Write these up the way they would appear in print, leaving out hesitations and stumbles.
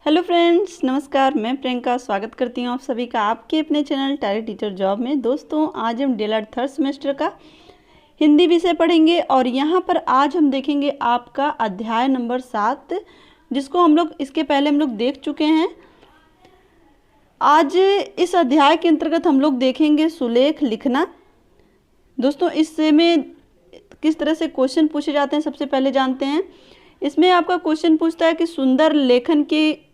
Hello friends, नमस्कार। मैं प्रियंका स्वागत करती हूँ आप सभी का आपके अपने चैनल टैली टीचर जॉब में। दोस्तों, आज हम डीएलएड थर्ड सेमेस्टर का हिंदी विषय पढ़ेंगे और यहाँ पर आज हम देखेंगे आपका अध्याय नंबर 7, जिसको हम लोग इसके पहले हम लोग देख चुके हैं। आज इस अध्याय के अंतर्गत हम लोग देखेंगे सुलेख लिखना। दोस्तों, इससे में किस तरह से क्वेश्चन पूछे जाते हैं सबसे पहले जानते हैं। इसमें आपका क्वेश्चन पूछता है कि सुंदर लेखन के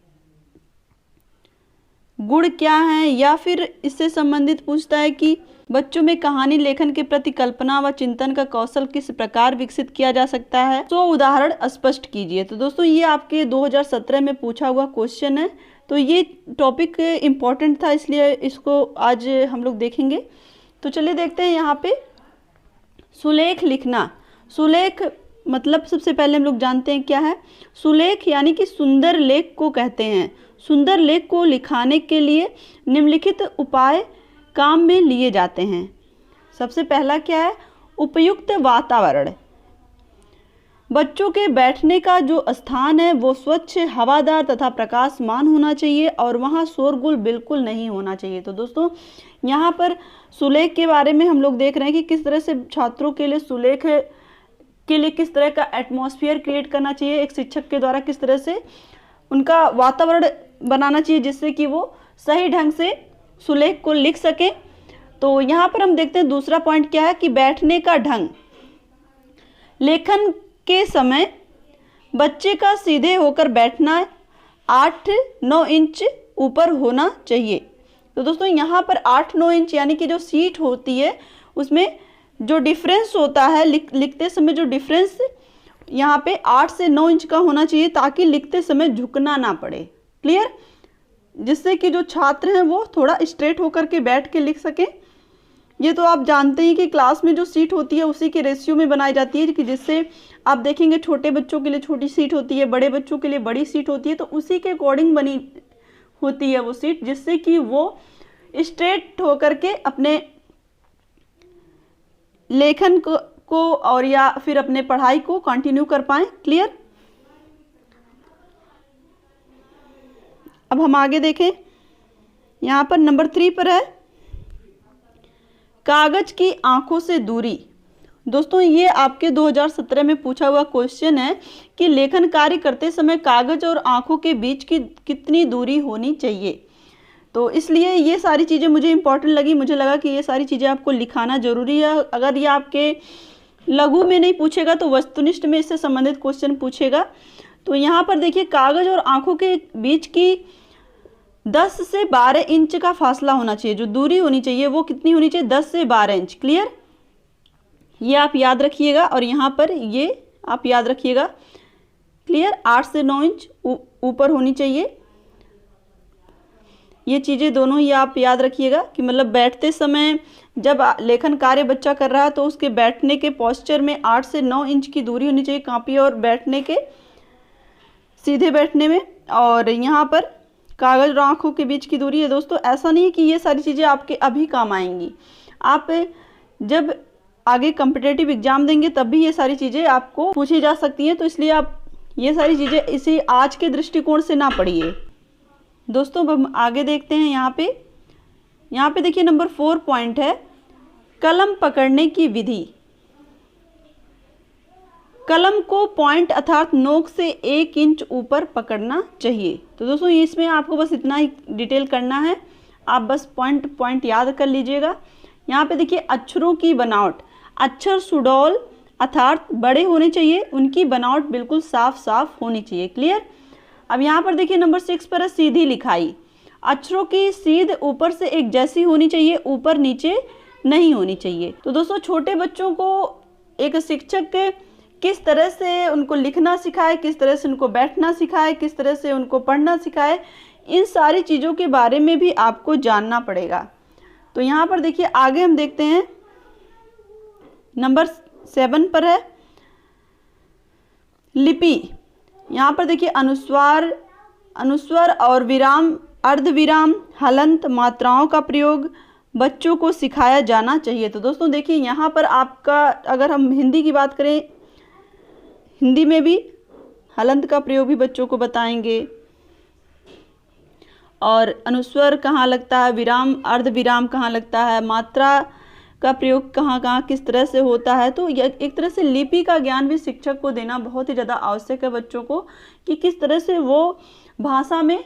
गुण क्या हैं, या फिर इससे संबंधित पूछता है कि बच्चों में कहानी लेखन के प्रति कल्पना व चिंतन का कौशल किस प्रकार विकसित किया जा सकता है। तो उदाहरण स्पष्ट कीजिए। तो दोस्तों, ये आपके 2017 में पूछा हुआ क्वेश्चन है। तो ये टॉपिक इम्पॉर्टेंट था, इसलिए इसको आज हम लोग देखेंगे। तो चलिए देखते हैं यहाँ पे सुलेख लिखना। सुलेख मतलब सबसे पहले हम लोग जानते हैं क्या है। सुलेख यानी कि सुंदर लेख को कहते हैं। सुंदर लेख को लिखाने के लिए निम्नलिखित उपाय काम में लिए जाते हैं। सबसे पहला क्या है, उपयुक्त वातावरण। बच्चों के बैठने का जो स्थान है वो स्वच्छ, हवादार तथा प्रकाशमान होना चाहिए और वहाँ शोरगुल बिल्कुल नहीं होना चाहिए। तो दोस्तों, यहाँ पर सुलेख के बारे में हम लोग देख रहे हैं कि किस तरह से छात्रों के लिए सुलेख के लिए किस तरह का एटमॉस्फेयर क्रिएट करना चाहिए, एक शिक्षक के द्वारा किस तरह से उनका वातावरण बनाना चाहिए जिससे कि वो सही ढंग से सुलेख को लिख सकें। तो यहाँ पर हम देखते हैं दूसरा पॉइंट क्या है कि बैठने का ढंग। लेखन के समय बच्चे का सीधे होकर बैठना 8-9 इंच ऊपर होना चाहिए। तो दोस्तों, यहाँ पर 8-9 इंच यानी कि जो सीट होती है उसमें जो डिफरेंस होता है लिखते समय, जो डिफरेंस यहाँ पे 8 से 9 इंच का होना चाहिए ताकि लिखते समय झुकना ना पड़े। क्लियर? जिससे कि जो छात्र हैं वो थोड़ा स्ट्रेट होकर के बैठ के लिख सकें। ये तो आप जानते हैं कि क्लास में जो सीट होती है उसी के रेशियो में बनाई जाती है, कि जिससे आप देखेंगे छोटे बच्चों के लिए छोटी सीट होती है, बड़े बच्चों के लिए बड़ी सीट होती है। तो उसी के अकॉर्डिंग बनी होती है वो सीट, जिससे कि वो स्ट्रेट होकर के अपने लेखन को और या फिर अपने पढ़ाई को कंटिन्यू कर पाएं। क्लियर? अब हम आगे देखें। यहाँ पर नंबर 3 पर है कागज की आंखों से दूरी। दोस्तों, ये आपके 2017 में पूछा हुआ क्वेश्चन है कि लेखन कार्य करते समय कागज और आंखों के बीच की कितनी दूरी होनी चाहिए। तो इसलिए ये सारी चीज़ें मुझे इंपॉर्टेंट लगी। मुझे लगा कि ये सारी चीज़ें आपको लिखाना जरूरी है। अगर ये आपके लघु में नहीं पूछेगा तो वस्तुनिष्ठ में इससे संबंधित क्वेश्चन पूछेगा। तो यहाँ पर देखिए, कागज और आंखों के बीच की 10 से 12 इंच का फासला होना चाहिए। जो दूरी होनी चाहिए वो कितनी होनी चाहिए? 10 से 12 इंच। क्लियर? ये आप याद रखिएगा और यहाँ पर ये आप याद रखिएगा। क्लियर? 8 से 9 इंच ऊपर होनी चाहिए। ये चीज़ें दोनों ही आप याद रखिएगा कि मतलब बैठते समय जब लेखन कार्य बच्चा कर रहा है तो उसके बैठने के पोस्चर में 8 से 9 इंच की दूरी होनी चाहिए कॉपी और बैठने के सीधे बैठने में। और यहाँ पर कागज और आंखों के बीच की दूरी है। दोस्तों, ऐसा नहीं है कि ये सारी चीज़ें आपके अभी काम आएंगी। आप जब आगे कॉम्पिटिटिव एग्जाम देंगे तब भी ये सारी चीज़ें आपको पूछी जा सकती हैं। तो इसलिए आप ये सारी चीज़ें इसी आज के दृष्टिकोण से ना पढ़िए। दोस्तों, अब हम आगे देखते हैं। यहाँ पे देखिए नंबर 4 पॉइंट है कलम पकड़ने की विधि। कलम को पॉइंट अर्थात नोक से 1 इंच ऊपर पकड़ना चाहिए। तो दोस्तों, इसमें आपको बस इतना ही डिटेल करना है। आप बस पॉइंट याद कर लीजिएगा। यहाँ पे देखिए अक्षरों की बनावट। अक्षर सुडौल अर्थात बड़े होने चाहिए, उनकी बनावट बिल्कुल साफ होनी चाहिए। क्लियर? अब यहाँ पर देखिए नंबर 6 पर है सीधी लिखाई। अक्षरों की सीध ऊपर से एक जैसी होनी चाहिए, ऊपर नीचे नहीं होनी चाहिए। तो दोस्तों, छोटे बच्चों को एक शिक्षक किस तरह से उनको लिखना सिखाए, किस तरह से उनको बैठना सिखाए, किस तरह से उनको पढ़ना सिखाए, इन सारी चीज़ों के बारे में भी आपको जानना पड़ेगा। तो यहाँ पर देखिए आगे हम देखते हैं नंबर 7 पर है लिपि। यहाँ पर देखिए अनुस्वर और विराम, अर्धविराम, हलंत, मात्राओं का प्रयोग बच्चों को सिखाया जाना चाहिए। तो दोस्तों देखिए, यहाँ पर आपका अगर हम हिंदी की बात करें, हिंदी में भी हलंत का प्रयोग भी बच्चों को बताएंगे, और अनुस्वर कहाँ लगता है, विराम अर्ध विराम कहाँ लगता है, मात्रा का प्रयोग कहाँ कहाँ किस तरह से होता है। तो यह एक तरह से लिपि का ज्ञान भी शिक्षक को देना बहुत ही ज़्यादा आवश्यक है बच्चों को, कि किस तरह से वो भाषा में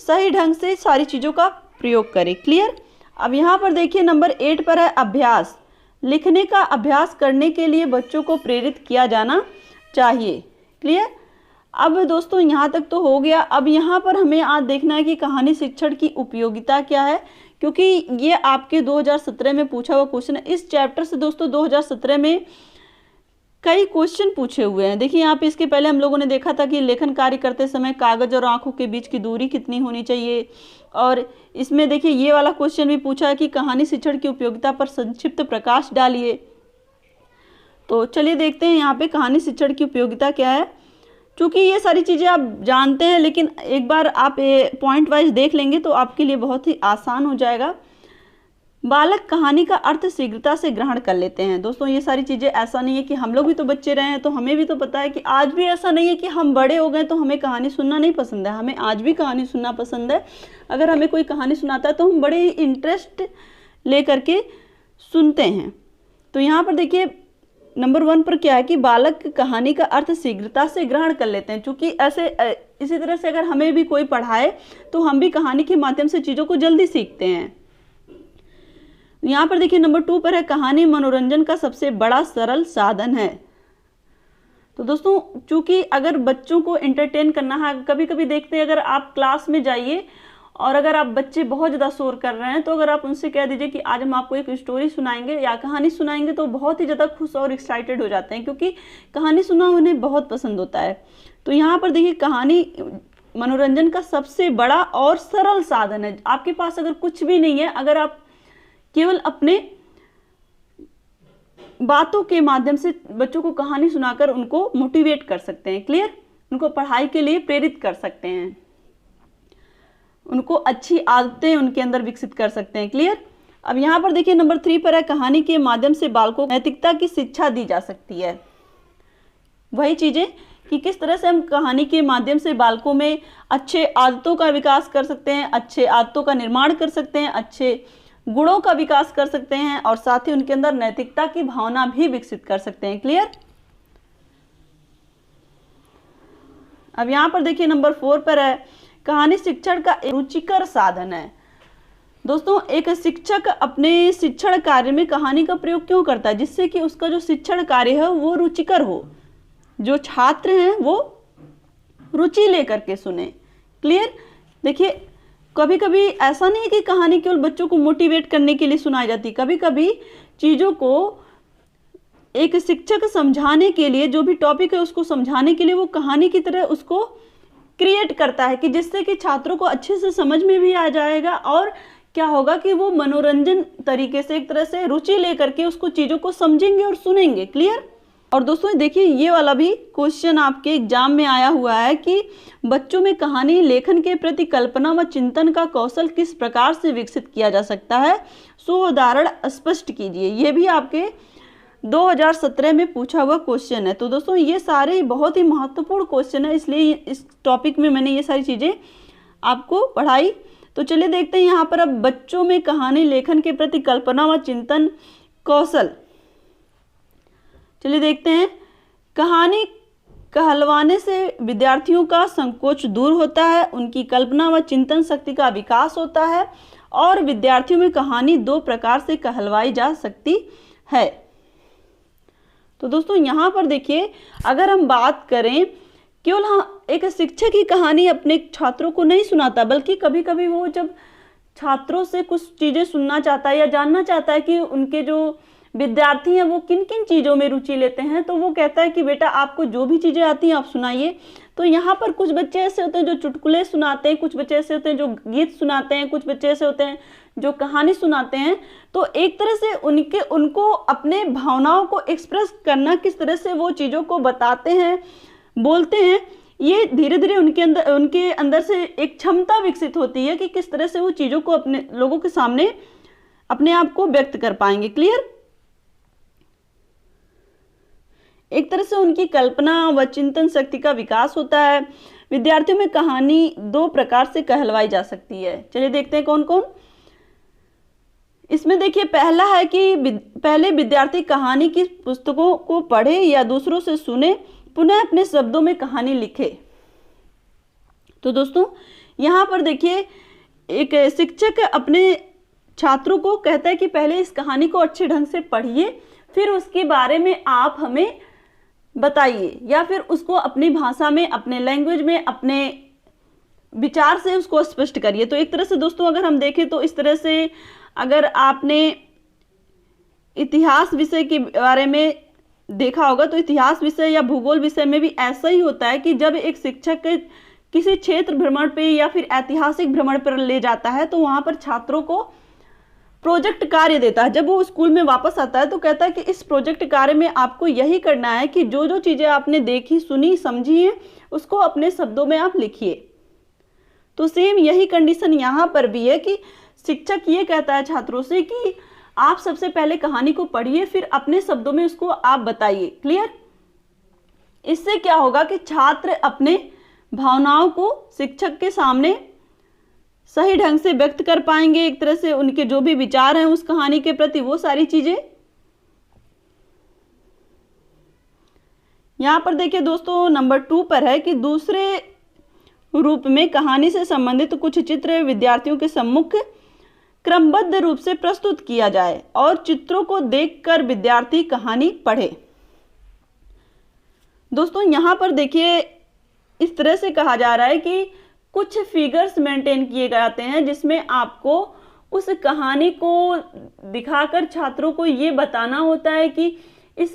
सही ढंग से सारी चीज़ों का प्रयोग करें। क्लियर। अब यहाँ पर देखिए नंबर 8 पर है अभ्यास। लिखने का अभ्यास करने के लिए बच्चों को प्रेरित किया जाना चाहिए। क्लियर। अब दोस्तों यहाँ तक तो हो गया। अब यहाँ पर हमें आज देखना है कि कहानी शिक्षण की उपयोगिता क्या है, क्योंकि ये आपके 2017 में पूछा हुआ क्वेश्चन है। इस चैप्टर से दोस्तों 2017 में कई क्वेश्चन पूछे हुए हैं। देखिए यहाँ पे इसके पहले हम लोगों ने देखा था कि लेखन कार्य करते समय कागज और आंखों के बीच की दूरी कितनी होनी चाहिए, और इसमें देखिए ये वाला क्वेश्चन भी पूछा है कि कहानी शिक्षण की उपयोगिता पर संक्षिप्त प्रकाश डालिए। तो चलिए देखते हैं यहाँ पे कहानी शिक्षण की उपयोगिता क्या है। क्योंकि ये सारी चीज़ें आप जानते हैं, लेकिन एक बार आप पॉइंट वाइज देख लेंगे तो आपके लिए बहुत ही आसान हो जाएगा। बालक कहानी का अर्थ शीघ्रता से ग्रहण कर लेते हैं। दोस्तों ये सारी चीज़ें, ऐसा नहीं है कि हम लोग भी तो बच्चे रहे हैं तो हमें भी तो पता है कि आज भी ऐसा नहीं है कि हम बड़े हो गए तो हमें कहानी सुनना नहीं पसंद है। हमें आज भी कहानी सुनना पसंद है। अगर हमें कोई कहानी सुनाता है तो हम बड़े ही इंटरेस्ट ले करके सुनते हैं। तो यहाँ पर देखिए नंबर 1 पर क्या है कि बालक कहानी का अर्थ शीघ्रता से ग्रहण कर लेते हैं। चूँकि ऐसे इसी तरह से अगर हमें भी कोई पढ़ाए तो हम भी कहानी के माध्यम से चीज़ों को जल्दी सीखते हैं। यहाँ पर देखिए नंबर 2 पर है कहानी मनोरंजन का सबसे बड़ा सरल साधन है। तो दोस्तों चूँकि अगर बच्चों को एंटरटेन करना है, कभी कभी देखते हैं अगर आप क्लास में जाइए और अगर आप बच्चे बहुत ज़्यादा शोर कर रहे हैं तो अगर आप उनसे कह दीजिए कि आज हम आपको एक स्टोरी सुनाएंगे या कहानी सुनाएंगे तो बहुत ही ज़्यादा खुश और एक्साइटेड हो जाते हैं, क्योंकि कहानी सुनना उन्हें बहुत पसंद होता है। तो यहाँ पर देखिए कहानी मनोरंजन का सबसे बड़ा और सरल साधन है। आपके पास अगर कुछ भी नहीं है, अगर आप केवल अपने बातों के माध्यम से बच्चों को कहानी सुनाकर उनको मोटिवेट कर सकते हैं। क्लियर। उनको पढ़ाई के लिए प्रेरित कर सकते हैं, उनको अच्छी आदतें उनके अंदर विकसित कर सकते हैं। क्लियर। अब यहाँ पर देखिए नंबर 3 पर है कहानी के माध्यम से बालकों को नैतिकता की शिक्षा दी जा सकती है। वही चीज़ें कि किस तरह से हम कहानी के माध्यम से बालकों में अच्छे आदतों का विकास कर सकते हैं, अच्छे आदतों का निर्माण कर सकते हैं, अच्छे गुणों का विकास कर सकते हैं और साथ ही उनके अंदर नैतिकता की भावना भी विकसित कर सकते हैं। क्लियर। अब यहाँ पर देखिए नंबर 4 पर है कहानी शिक्षण का एक रुचिकर साधन है। दोस्तों एक शिक्षक अपने शिक्षण कार्य में कहानी का प्रयोग क्यों करता है? जिससे कि उसका जो शिक्षण कार्य है वो रुचिकर हो, जो छात्र हैं वो रुचि लेकर के सुने। क्लियर। देखिए कभी कभी ऐसा नहीं है कि कहानी केवल बच्चों को मोटिवेट करने के लिए सुनाई जाती। कभी कभी चीज़ों को एक शिक्षक समझाने के लिए, जो भी टॉपिक है उसको समझाने के लिए वो कहानी की तरह उसको क्रिएट करता है, कि जिससे कि छात्रों को अच्छे से समझ में भी आ जाएगा और क्या होगा कि वो मनोरंजन तरीके से एक तरह से रुचि लेकर के उसको चीज़ों को समझेंगे और सुनेंगे। क्लियर। और दोस्तों देखिए ये वाला भी क्वेश्चन आपके एग्जाम में आया हुआ है कि बच्चों में कहानी लेखन के प्रति कल्पना व चिंतन का कौशल किस प्रकार से विकसित किया जा सकता है, सो उदाहरण स्पष्ट कीजिए। ये भी आपके 2017 में पूछा हुआ क्वेश्चन है। तो दोस्तों ये सारे बहुत ही महत्वपूर्ण क्वेश्चन है, इसलिए इस टॉपिक में मैंने ये सारी चीज़ें आपको पढ़ाई। तो चलिए देखते हैं यहाँ पर अब बच्चों में कहानी लेखन के प्रति कल्पना व चिंतन कौशल। चलिए देखते हैं। कहानी कहलवाने से विद्यार्थियों का संकोच दूर होता है, उनकी कल्पना व चिंतन शक्ति का विकास होता है और विद्यार्थियों में कहानी 2 प्रकार से कहलवाई जा सकती है। तो दोस्तों यहाँ पर देखिए अगर हम बात करें, केवल हाँ एक शिक्षक ही कहानी अपने छात्रों को नहीं सुनाता, बल्कि कभी कभी वो जब छात्रों से कुछ चीज़ें सुनना चाहता है या जानना चाहता है कि उनके जो विद्यार्थी हैं वो किन किन चीज़ों में रुचि लेते हैं, तो वो कहता है कि बेटा आपको जो भी चीज़ें आती हैं आप सुनाइए। तो यहाँ पर कुछ बच्चे ऐसे होते हैं जो चुटकुले सुनाते हैं, कुछ बच्चे ऐसे होते हैं जो गीत सुनाते हैं, कुछ बच्चे ऐसे होते हैं जो कहानी सुनाते हैं। तो एक तरह से उनको अपने भावनाओं को एक्सप्रेस करना, किस तरह से वो चीज़ों को बताते हैं, बोलते हैं, ये धीरे धीरे उनके अंदर से एक क्षमता विकसित होती है कि किस तरह से वो चीज़ों को अपने लोगों के सामने अपने आप को व्यक्त कर पाएंगे। क्लियर। एक तरह से उनकी कल्पना व चिंतन शक्ति का विकास होता है, विद्यार्थियों में कहानी दो प्रकार से कहलवाई जा सकती है। चलिए देखते हैं कौन कौन। इसमें देखिए पहला है कि पहले विद्यार्थी कहानी की पुस्तकों को पढ़े या दूसरों से सुने, पुनः अपने शब्दों में कहानी लिखे। तो दोस्तों यहाँ पर देखिए एक शिक्षक अपने छात्रों को कहता है कि पहले इस कहानी को अच्छे ढंग से पढ़िए, फिर उसके बारे में आप हमें बताइए, या फिर उसको अपनी भाषा में, अपने लैंग्वेज में, अपने विचार से उसको स्पष्ट करिए। तो एक तरह से दोस्तों अगर हम देखें तो इस तरह से अगर आपने इतिहास विषय के बारे में देखा होगा तो इतिहास विषय या भूगोल विषय में भी ऐसा ही होता है कि जब एक शिक्षक किसी क्षेत्र भ्रमण पे या फिर ऐतिहासिक भ्रमण पर ले जाता है तो वहां पर छात्रों को प्रोजेक्ट कार्य देता है। जब वो स्कूल में वापस आता है तो कहता है कि इस प्रोजेक्ट कार्य में आपको यही करना है कि जो जो चीजें आपने देखी, सुनी, समझी हैं उसको अपने शब्दों में आप लिखिए। तो सेम यही कंडीशन यहाँ पर भी है कि शिक्षक ये कहता है छात्रों से कि आप सबसे पहले कहानी को पढ़िए, फिर अपने शब्दों में उसको आप बताइए। क्लियर? इससे क्या होगा कि छात्र अपने भावनाओं को शिक्षक के सामने सही ढंग से व्यक्त कर पाएंगे, एक तरह से उनके जो भी विचार हैं उस कहानी के प्रति, वो सारी चीजें। यहां पर देखिए दोस्तों नंबर 2 पर है कि दूसरे रूप में कहानी से संबंधित कुछ चित्र विद्यार्थियों के सम्मुख क्रमबद्ध रूप से प्रस्तुत किया जाए और चित्रों को देखकर विद्यार्थी कहानी पढ़े। दोस्तों यहां पर देखिए इस तरह से कहा जा रहा है कि कुछ फिगर्स मेंटेन किए जाते हैं जिसमें आपको उस कहानी को दिखाकर छात्रों को ये बताना होता है कि इस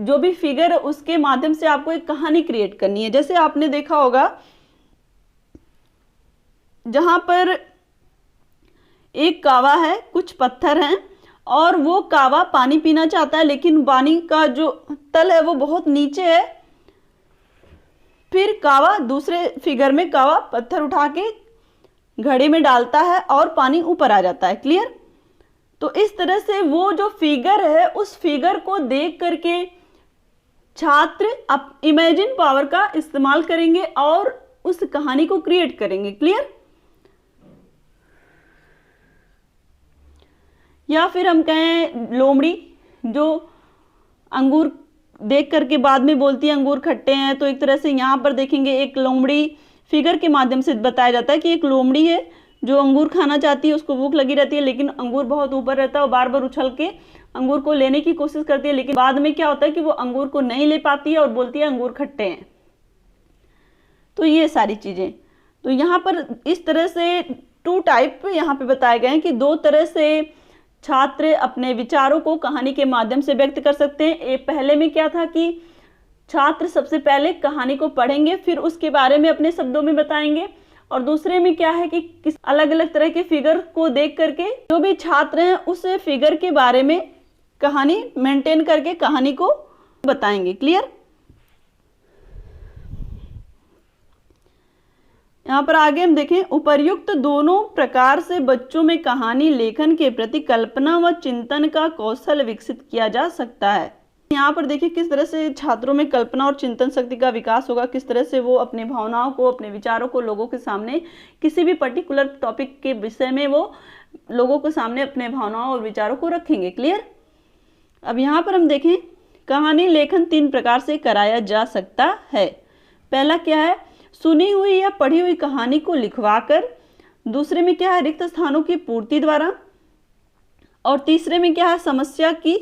जो भी फिगर उसके माध्यम से आपको एक कहानी क्रिएट करनी है। जैसे आपने देखा होगा जहां पर एक कावा है, कुछ पत्थर हैं और वो कावा पानी पीना चाहता है लेकिन पानी का जो तल है वो बहुत नीचे है। फिर कावा दूसरे फिगर में कावा पत्थर उठा के घड़े में डालता है और पानी ऊपर आ जाता है। क्लियर? तो इस तरह से वो जो फिगर है उस फिगर को देख करके छात्र इमेजिन पावर का इस्तेमाल करेंगे और उस कहानी को क्रिएट करेंगे। क्लियर? या फिर हम कहें लोमड़ी जो अंगूर देख करके बाद में बोलती है अंगूर खट्टे हैं, तो एक तरह से यहाँ पर देखेंगे एक लोमड़ी फिगर के माध्यम से बताया जाता है कि एक लोमड़ी है जो अंगूर खाना चाहती है, उसको भूख लगी रहती है लेकिन अंगूर बहुत ऊपर रहता है और बार बार उछल के अंगूर को लेने की कोशिश करती है, लेकिन बाद में क्या होता है कि वो अंगूर को नहीं ले पाती है और बोलती है अंगूर खट्टे हैं। तो ये सारी चीजें, तो यहाँ पर इस तरह से 2 टाइप यहाँ पे बताए गए हैं कि 2 तरह से छात्र अपने विचारों को कहानी के माध्यम से व्यक्त कर सकते हैं। पहले में क्या था कि छात्र सबसे पहले कहानी को पढ़ेंगे फिर उसके बारे में अपने शब्दों में बताएंगे, और दूसरे में क्या है कि किस अलग अलग तरह के फिगर को देख करके जो भी छात्र हैं उस फिगर के बारे में कहानी मेंटेन करके कहानी को बताएंगे। क्लियर? यहाँ पर आगे हम देखें, उपर्युक्त दोनों प्रकार से बच्चों में कहानी लेखन के प्रति कल्पना व चिंतन का कौशल विकसित किया जा सकता है। यहाँ पर देखिए किस तरह से छात्रों में कल्पना और चिंतन शक्ति का विकास होगा, किस तरह से वो अपने भावनाओं को, अपने विचारों को लोगों के सामने किसी भी पर्टिकुलर टॉपिक के विषय में वो लोगों के सामने अपने भावनाओं और विचारों को रखेंगे। क्लियर? अब यहाँ पर हम देखें कहानी लेखन 3 प्रकार से कराया जा सकता है। पहला क्या है, सुनी हुई या पढ़ी हुई कहानी को लिखवाकर। दूसरे में क्या है, रिक्त स्थानों की पूर्ति द्वारा। और तीसरे में क्या है, समस्या की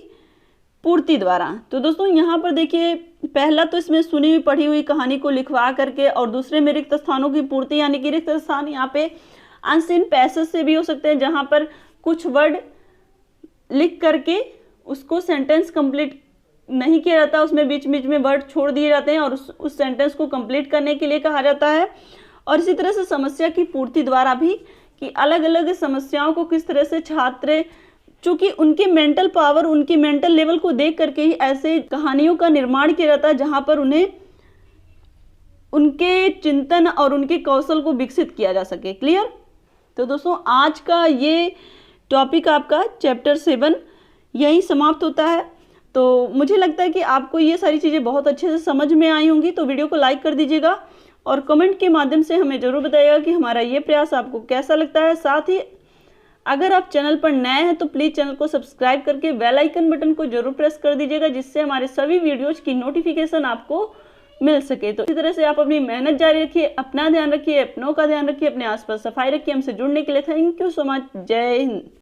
पूर्ति द्वारा। तो दोस्तों यहाँ पर देखिए पहला तो इसमें सुनी हुई पढ़ी हुई कहानी को लिखवा करके, और दूसरे में रिक्त स्थानों की पूर्ति, यानी कि रिक्त स्थान यहाँ पे अनसीन पैसेज से भी हो सकते हैं जहाँ पर कुछ वर्ड लिख करके उसको सेंटेंस कंप्लीट नहीं किया जाता, उसमें बीच बीच में वर्ड छोड़ दिए जाते हैं और उस सेंटेंस को कंप्लीट करने के लिए कहा जाता है। और इसी तरह से समस्या की पूर्ति द्वारा भी कि अलग अलग समस्याओं को किस तरह से छात्र, चूंकि उनकी मेंटल पावर, उनकी मेंटल लेवल को देख करके ही ऐसे कहानियों का निर्माण किया जाता है जहां पर उन्हें उनके चिंतन और उनके कौशल को विकसित किया जा सके। क्लियर? तो दोस्तों आज का ये टॉपिक आपका चैप्टर 7 यही समाप्त होता है। तो मुझे लगता है कि आपको ये सारी चीज़ें बहुत अच्छे से समझ में आई होंगी। तो वीडियो को लाइक कर दीजिएगा और कमेंट के माध्यम से हमें ज़रूर बताइएगा कि हमारा ये प्रयास आपको कैसा लगता है। साथ ही अगर आप चैनल पर नए हैं तो प्लीज़ चैनल को सब्सक्राइब करके बेल आइकन बटन को जरूर प्रेस कर दीजिएगा, जिससे हमारे सभी वीडियोज़ की नोटिफिकेशन आपको मिल सके। तो इसी तरह से आप अपनी मेहनत जारी रखिए, अपना ध्यान रखिए, अपनों का ध्यान रखिए, अपने आसपास सफाई रखिए। हमसे जुड़ने के लिए थैंक यू सो मच। जय हिंद।